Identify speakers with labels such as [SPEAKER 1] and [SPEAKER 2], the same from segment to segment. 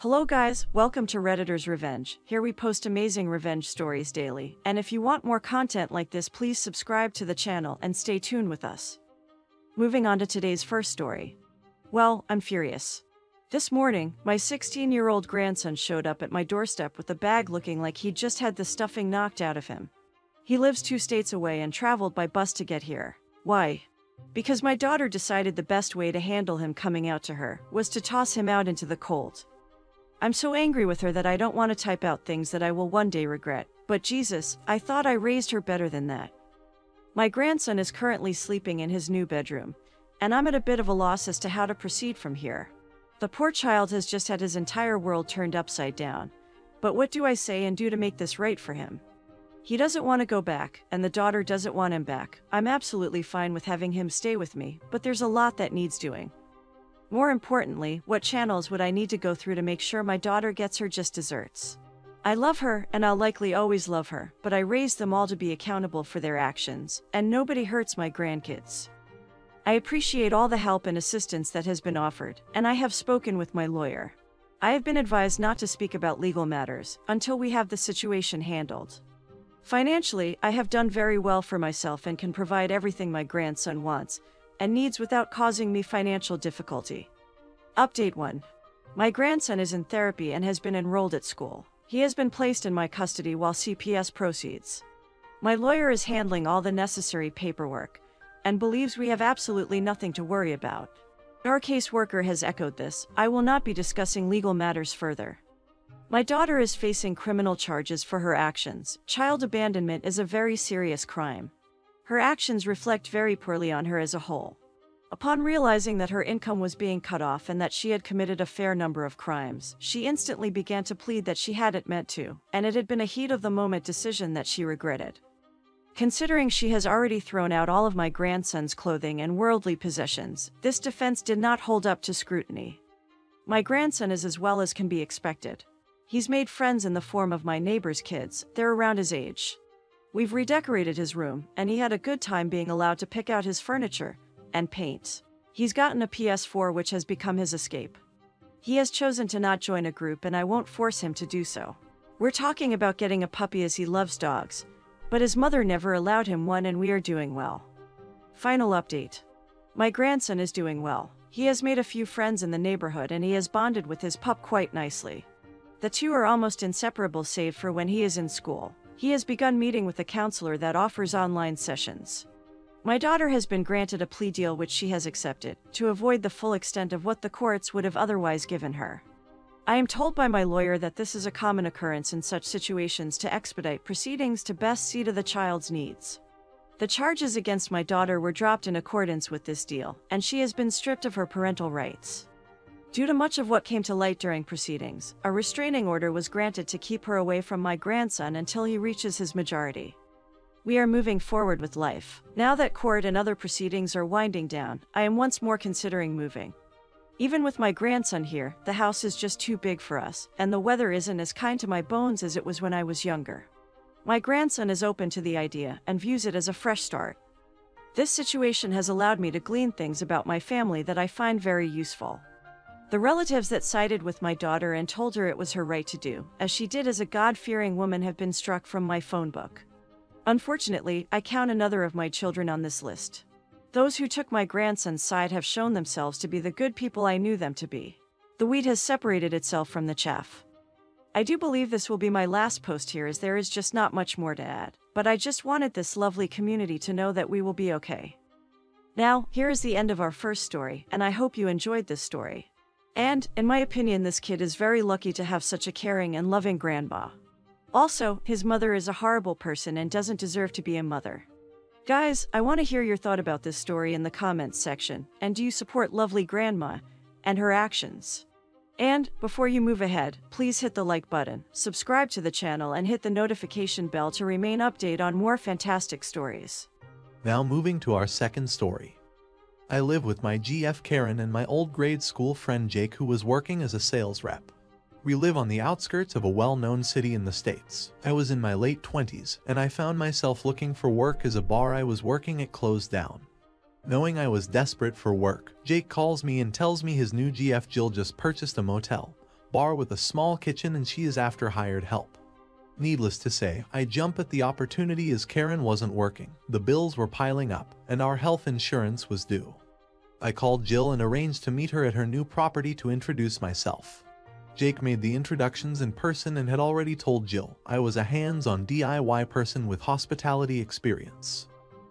[SPEAKER 1] Hello guys, welcome to Redditor's Revenge. Here we post amazing revenge stories daily, and if you want more content like this, please subscribe to the channel and stay tuned with us. Moving on to today's first story. Well, I'm furious. This morning, my 16-year-old grandson showed up at my doorstep with a bag looking like he'd just had the stuffing knocked out of him. He lives 2 states away and traveled by bus to get here. Why? Because my daughter decided the best way to handle him coming out to her was to toss him out into the cold. I'm so angry with her that I don't want to type out things that I will one day regret, but Jesus, I thought I raised her better than that. My grandson is currently sleeping in his new bedroom, and I'm at a bit of a loss as to how to proceed from here. The poor child has just had his entire world turned upside down, but what do I say and do to make this right for him? He doesn't want to go back, and the daughter doesn't want him back. I'm absolutely fine with having him stay with me, but there's a lot that needs doing. More importantly, what channels would I need to go through to make sure my daughter gets her just desserts? I love her, and I'll likely always love her, but I raised them all to be accountable for their actions, and nobody hurts my grandkids. I appreciate all the help and assistance that has been offered, and I have spoken with my lawyer. I have been advised not to speak about legal matters until we have the situation handled. Financially, I have done very well for myself and can provide everything my grandson wants and needs without causing me financial difficulty. Update 1. My grandson is in therapy and has been enrolled at school. He has been placed in my custody while CPS proceeds. My lawyer is handling all the necessary paperwork and believes we have absolutely nothing to worry about. Our caseworker has echoed this. I will not be discussing legal matters further. My daughter is facing criminal charges for her actions. Child abandonment is a very serious crime. Her actions reflect very poorly on her as a whole. Upon realizing that her income was being cut off and that she had committed a fair number of crimes, she instantly began to plead that she hadn't meant to, and it had been a heat-of-the-moment decision that she regretted. Considering she has already thrown out all of my grandson's clothing and worldly possessions, this defense did not hold up to scrutiny. My grandson is as well as can be expected. He's made friends in the form of my neighbor's kids. They're around his age. We've redecorated his room, and he had a good time being allowed to pick out his furniture and paint. He's gotten a PS4, which has become his escape. He has chosen to not join a group, and I won't force him to do so. We're talking about getting a puppy as he loves dogs, but his mother never allowed him one, and we are doing well. Final update. My grandson is doing well. He has made a few friends in the neighborhood, and he has bonded with his pup quite nicely. The two are almost inseparable save for when he is in school. He has begun meeting with a counselor that offers online sessions. My daughter has been granted a plea deal which she has accepted, to avoid the full extent of what the courts would have otherwise given her. I am told by my lawyer that this is a common occurrence in such situations to expedite proceedings to best see to the child's needs. The charges against my daughter were dropped in accordance with this deal, and she has been stripped of her parental rights. Due to much of what came to light during proceedings, a restraining order was granted to keep her away from my grandson until he reaches his majority. We are moving forward with life. Now that court and other proceedings are winding down, I am once more considering moving. Even with my grandson here, the house is just too big for us, and the weather isn't as kind to my bones as it was when I was younger. My grandson is open to the idea and views it as a fresh start. This situation has allowed me to glean things about my family that I find very useful. The relatives that sided with my daughter and told her it was her right to do, as she did as a God-fearing woman, have been struck from my phone book. Unfortunately, I count another of my children on this list. Those who took my grandson's side have shown themselves to be the good people I knew them to be. The wheat has separated itself from the chaff. I do believe this will be my last post here, as there is just not much more to add, but I just wanted this lovely community to know that we will be okay. Now, here is the end of our first story, and I hope you enjoyed this story. And, in my opinion, this kid is very lucky to have such a caring and loving grandma. Also, his mother is a horrible person and doesn't deserve to be a mother. Guys, I want to hear your thought about this story in the comments section, and do you support lovely grandma and her actions? And, before you move ahead, please hit the like button, subscribe to the channel, and hit the notification bell to remain updated on more fantastic stories.
[SPEAKER 2] Now moving to our second story. I live with my GF Karen and my old grade school friend Jake, who was working as a sales rep. We live on the outskirts of a well-known city in the States. I was in my late 20s, and I found myself looking for work as a bar I was working at closed down. Knowing I was desperate for work, Jake calls me and tells me his new GF Jill just purchased a motel, bar with a small kitchen and she is after hired help. Needless to say, I jump at the opportunity as Karen wasn't working, the bills were piling up, and our health insurance was due. I called Jill and arranged to meet her at her new property to introduce myself. Jake made the introductions in person and had already told Jill I was a hands-on DIY person with hospitality experience.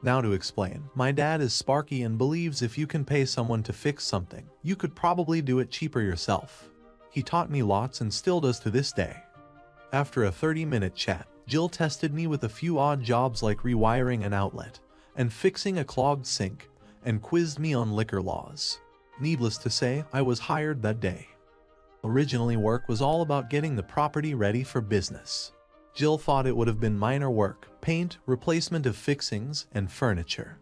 [SPEAKER 2] Now to explain, my dad is sparky and believes if you can pay someone to fix something, you could probably do it cheaper yourself. He taught me lots and still does to this day. After a 30-minute chat, Jill tested me with a few odd jobs like rewiring an outlet and fixing a clogged sink, and quizzed me on liquor laws. Needless to say, I was hired that day. Originally, work was all about getting the property ready for business. Jill thought it would have been minor work, paint, replacement of fixings, and furniture.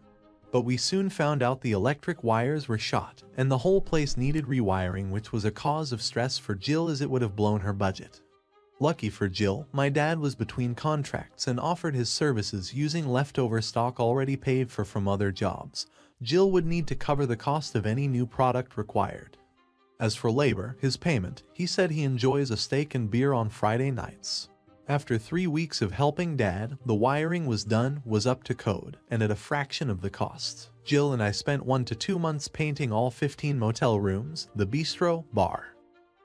[SPEAKER 2] But we soon found out the electric wires were shot, and the whole place needed rewiring, which was a cause of stress for Jill as it would have blown her budget. Lucky for Jill, my dad was between contracts and offered his services using leftover stock already paid for from other jobs. Jill would need to cover the cost of any new product required. As for labor, his payment, he said he enjoys a steak and beer on Friday nights. After 3 weeks of helping Dad, the wiring was done, was up to code, and at a fraction of the cost. Jill and I spent 1 to 2 months painting all 15 motel rooms, the bistro, bar,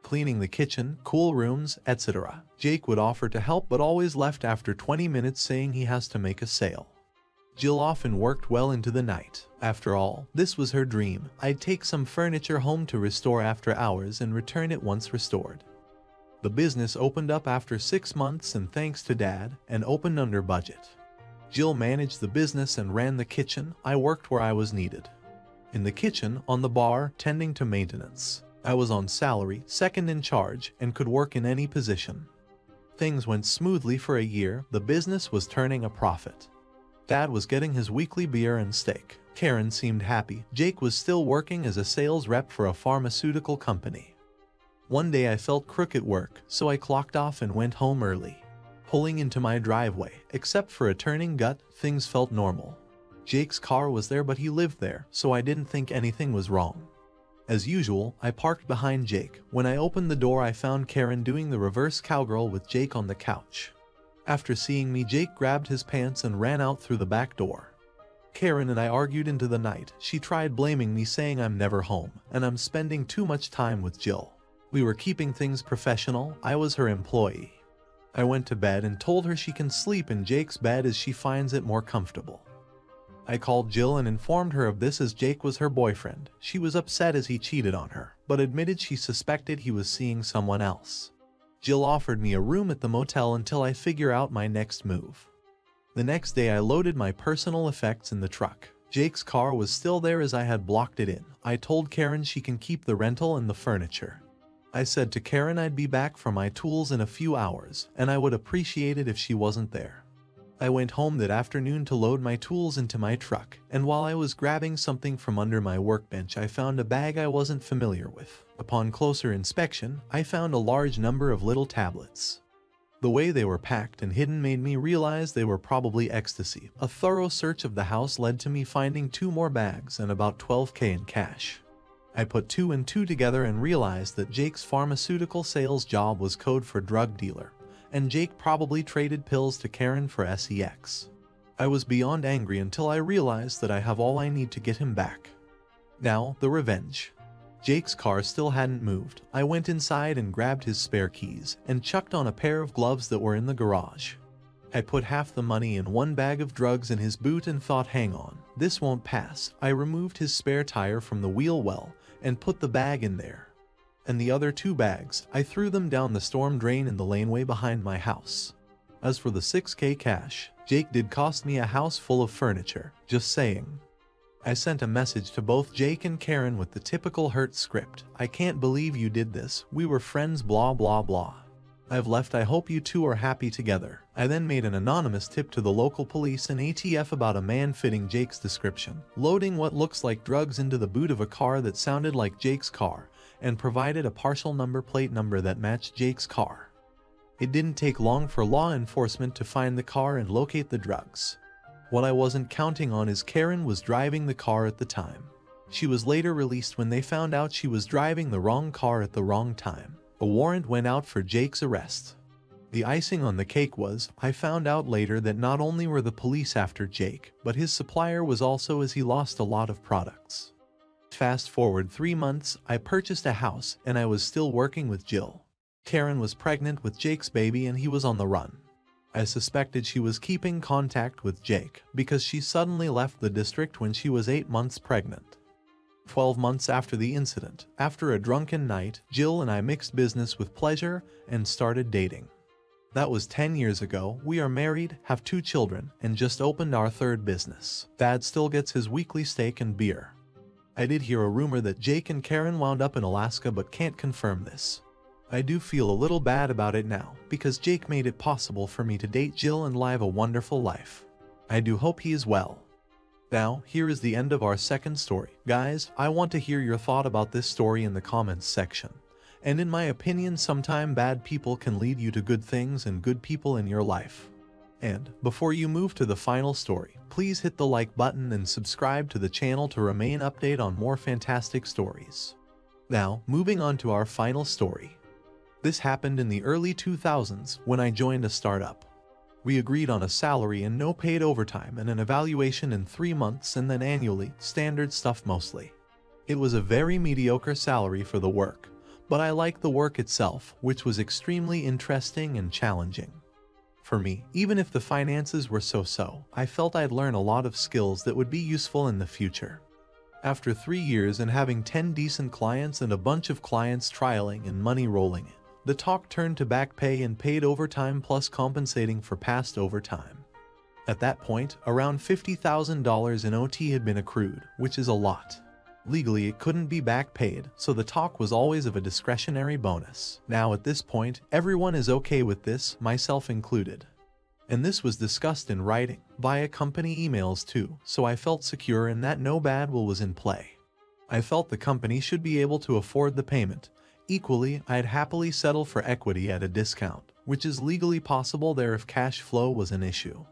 [SPEAKER 2] cleaning the kitchen, cool rooms, etc. Jake would offer to help but always left after 20 minutes saying he has to make a sale. Jill often worked well into the night. After all, this was her dream. I'd take some furniture home to restore after hours and return it once restored. The business opened up after 6 months and thanks to Dad, and opened under budget. Jill managed the business and ran the kitchen. I worked where I was needed. In the kitchen, on the bar, tending to maintenance. I was on salary, second in charge, and could work in any position. Things went smoothly for a year. The business was turning a profit. Dad was getting his weekly beer and steak. Karen seemed happy. Jake was still working as a sales rep for a pharmaceutical company. One day I felt crook at work, so I clocked off and went home early. Pulling into my driveway, except for a turning gut, things felt normal. Jake's car was there but he lived there, so I didn't think anything was wrong. As usual, I parked behind Jake. When I opened the door I found Karen doing the reverse cowgirl with Jake on the couch. After seeing me, Jake grabbed his pants and ran out through the back door. Karen and I argued into the night. She tried blaming me, saying I'm never home, and I'm spending too much time with Jill. We were keeping things professional. I was her employee. I went to bed and told her she can sleep in Jake's bed as she finds it more comfortable. I called Jill and informed her of this as Jake was her boyfriend. She was upset as he cheated on her, but admitted she suspected he was seeing someone else. Jill offered me a room at the motel until I figure out my next move. The next day I loaded my personal effects in the truck. Jake's car was still there as I had blocked it in. I told Karen she can keep the rental and the furniture. I said to Karen I'd be back for my tools in a few hours, and I would appreciate it if she wasn't there. I went home that afternoon to load my tools into my truck, and while I was grabbing something from under my workbench I found a bag I wasn't familiar with. Upon closer inspection, I found a large number of little tablets. The way they were packed and hidden made me realize they were probably ecstasy. A thorough search of the house led to me finding 2 more bags and about $12,000 in cash. I put 2 and 2 together and realized that Jake's pharmaceutical sales job was code for drug dealer, and Jake probably traded pills to Karen for sex. I was beyond angry until I realized that I have all I need to get him back. Now, the revenge. Jake's car still hadn't moved. I went inside and grabbed his spare keys and chucked on a pair of gloves that were in the garage. I put half the money in 1 bag of drugs in his boot and thought, hang on, this won't pass. I removed his spare tire from the wheel well and put the bag in there. And the other 2 bags, I threw them down the storm drain in the laneway behind my house. As for the $6,000 cash, Jake did cost me a house full of furniture, just saying. I sent a message to both Jake and Karen with the typical hurt script. I can't believe you did this. We were friends, blah blah blah. I've left. I hope you two are happy together. I then made an anonymous tip to the local police and ATF about a man fitting Jake's description, loading what looks like drugs into the boot of a car that sounded like Jake's car, and provided a partial number plate number that matched Jake's car. It didn't take long for law enforcement to find the car and locate the drugs. What I wasn't counting on is Karen was driving the car at the time. She was later released when they found out she was driving the wrong car at the wrong time. A warrant went out for Jake's arrest. The icing on the cake was, I found out later that not only were the police after Jake, but his supplier was also, as he lost a lot of products. Fast forward 3 months, I purchased a house and I was still working with Jill. Karen was pregnant with Jake's baby and he was on the run. I suspected she was keeping contact with Jake because she suddenly left the district when she was 8 months pregnant. 12 months after the incident, after a drunken night, Jill and I mixed business with pleasure and started dating. That was 10 years ago. We are married, have 2 children, and just opened our 3rd business. Dad still gets his weekly steak and beer. I did hear a rumor that Jake and Karen wound up in Alaska but can't confirm this. I do feel a little bad about it now, because Jake made it possible for me to date Jill and live a wonderful life. I do hope he is well. Now, here is the end of our second story. Guys, I want to hear your thought about this story in the comments section. And in my opinion, sometimes bad people can lead you to good things and good people in your life. And before you move to the final story, please hit the like button and subscribe to the channel to remain updated on more fantastic stories. Now, moving on to our final story. This happened in the early 2000s when I joined a startup. We agreed on a salary and no paid overtime and an evaluation in 3 months and then annually, standard stuff mostly. It was a very mediocre salary for the work, but I liked the work itself, which was extremely interesting and challenging. For me, even if the finances were so-so, I felt I'd learn a lot of skills that would be useful in the future. After 3 years and having 10 decent clients and a bunch of clients trialing and money rolling in, the talk turned to back pay and paid overtime plus compensating for past overtime. At that point, around $50,000 in OT had been accrued, which is a lot. Legally, it couldn't be back paid, so the talk was always of a discretionary bonus. Now at this point, everyone is okay with this, myself included. And this was discussed in writing, via company emails too, so I felt secure in that no bad will was in play. I felt the company should be able to afford the payment. Equally, I'd happily settle for equity at a discount, which is legally possible there if cash flow was an issue.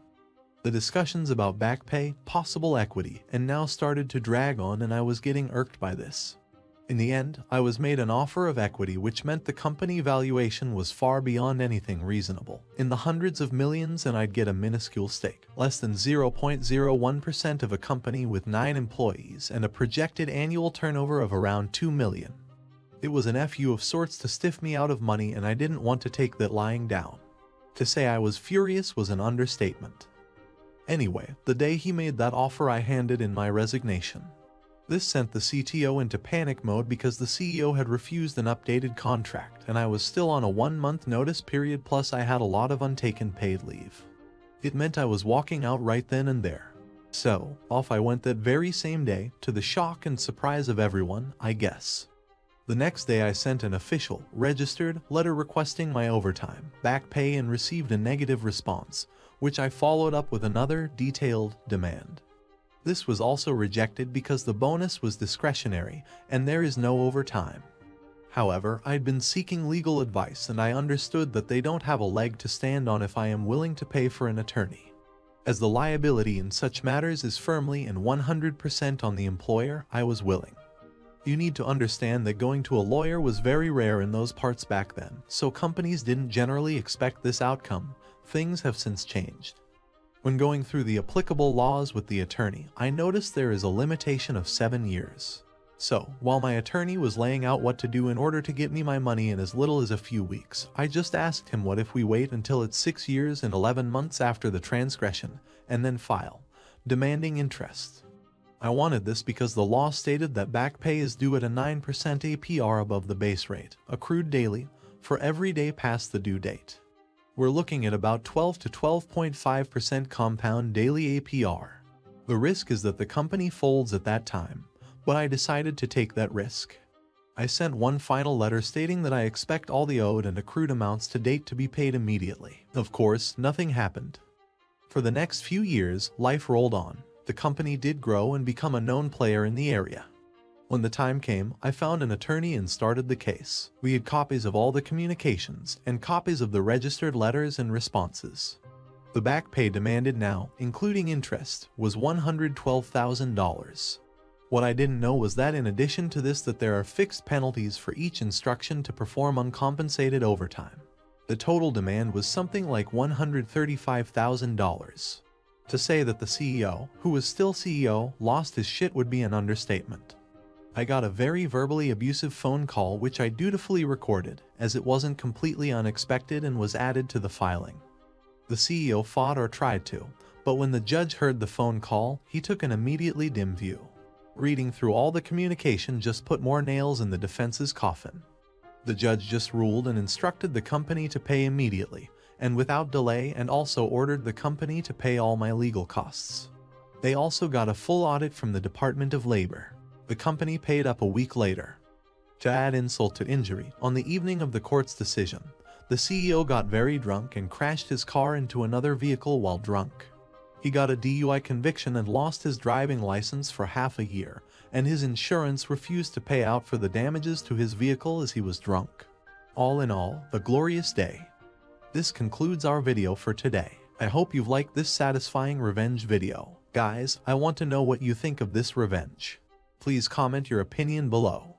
[SPEAKER 2] The discussions about back pay, possible equity, and now started to drag on and I was getting irked by this. In the end, I was made an offer of equity which meant the company valuation was far beyond anything reasonable, in the hundreds of millions, and I'd get a minuscule stake, less than 0.01% of a company with 9 employees and a projected annual turnover of around 2 million. It was an FU of sorts to stiff me out of money and I didn't want to take that lying down. To say I was furious was an understatement. Anyway, the day he made that offer I handed in my resignation. This sent the CTO into panic mode because the CEO had refused an updated contract and I was still on a 1-month notice period, plus I had a lot of untaken paid leave. It meant I was walking out right then and there. So, off I went that very same day, to the shock and surprise of everyone, I guess. The next day I sent an official, registered letter requesting my overtime, back pay, and received a negative response, which I followed up with another detailed demand. This was also rejected because the bonus was discretionary and there is no overtime. However, I'd been seeking legal advice and I understood that they don't have a leg to stand on if I am willing to pay for an attorney. As the liability in such matters is firmly and 100% on the employer, I was willing. You need to understand that going to a lawyer was very rare in those parts back then, so companies didn't generally expect this outcome. Things have since changed. When going through the applicable laws with the attorney, I noticed there is a limitation of 7 years. So, while my attorney was laying out what to do in order to get me my money in as little as a few weeks, I just asked him, what if we wait until it's 6 years and 11 months after the transgression, and then file, demanding interest? I wanted this because the law stated that back pay is due at a 9% APR above the base rate, accrued daily, for every day past the due date. We're looking at about 12 to 12.5% compound daily APR. The risk is that the company folds at that time, but I decided to take that risk. I sent one final letter stating that I expect all the owed and accrued amounts to date to be paid immediately. Of course, nothing happened. For the next few years, life rolled on. The company did grow and become a known player in the area. When the time came, I found an attorney and started the case. We had copies of all the communications and copies of the registered letters and responses. The back pay demanded now, including interest, was $112,000. What I didn't know was that in addition to this that there are fixed penalties for each instruction to perform uncompensated overtime. The total demand was something like $135,000. To say that the CEO, who was still CEO, lost his shit would be an understatement. I got a very verbally abusive phone call which I dutifully recorded, as it wasn't completely unexpected and was added to the filing. The CEO fought or tried to, but when the judge heard the phone call, he took an immediately dim view. Reading through all the communication just put more nails in the defense's coffin. The judge just ruled and instructed the company to pay immediately, and without delay, and also ordered the company to pay all my legal costs. They also got a full audit from the Department of Labor. The company paid up a week later. To add insult to injury, on the evening of the court's decision, the CEO got very drunk and crashed his car into another vehicle while drunk. He got a DUI conviction and lost his driving license for half a year, and his insurance refused to pay out for the damages to his vehicle as he was drunk. All in all, a glorious day. This concludes our video for today. I hope you've liked this satisfying revenge video. Guys, I want to know what you think of this revenge. Please comment your opinion below.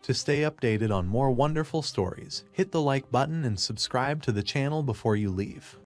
[SPEAKER 2] To stay updated on more wonderful stories, hit the like button and subscribe to the channel before you leave.